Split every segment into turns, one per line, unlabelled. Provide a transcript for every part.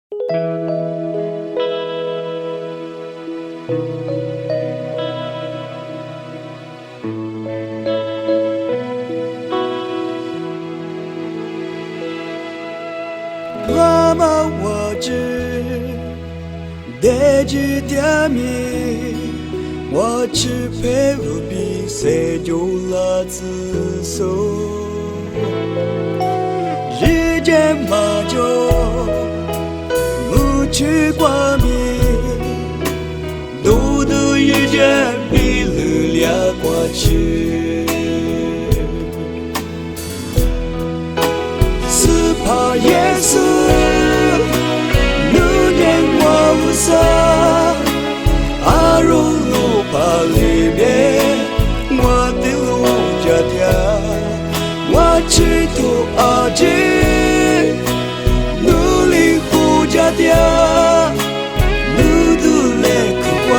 妈妈，我只带着点米，我只配无比谁就了自首。日间马就不去光明，独独日间比路俩过去。是怕耶稣怒念我无色，阿如路怕里面我的路家条，我只图阿知努力护家条，努度来苦瓜，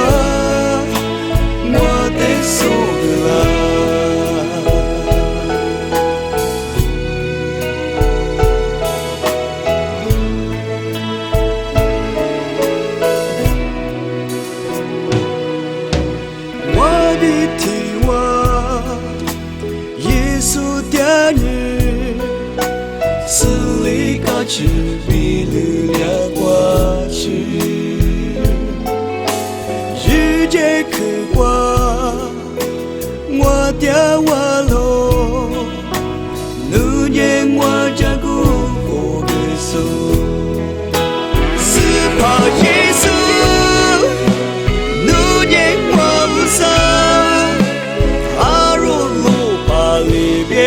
我的手了。死里高去，比路俩过去。日节可过，我掉我路，路年我照顾我的手。是怕耶稣，路年我不舍，阿如路把里边。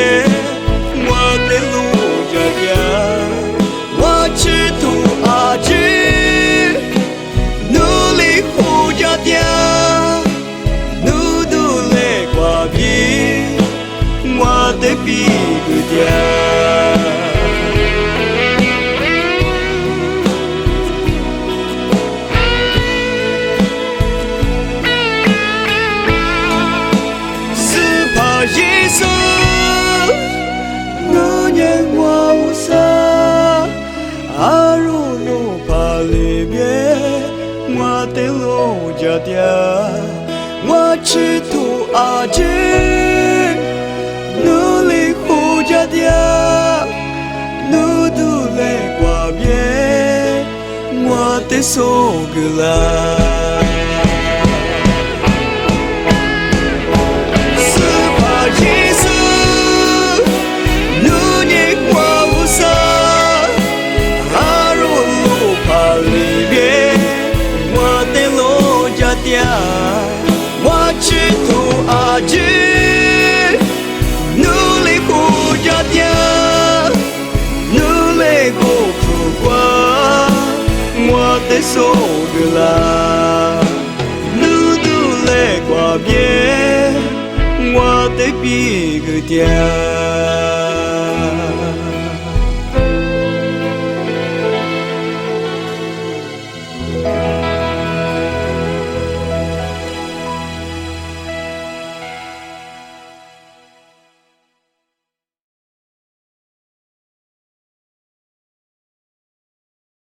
我的比个爹，是怕耶稣怒念我无色，阿如路怕里面我的路家爹，我只图阿知。努力护家的，努度来挂边，我的手个啦。是怕耶稣努念我无色，阿如路怕里边，我的路家的，我只图阿知。我的手个啦，努度来挂边，我的比个爹。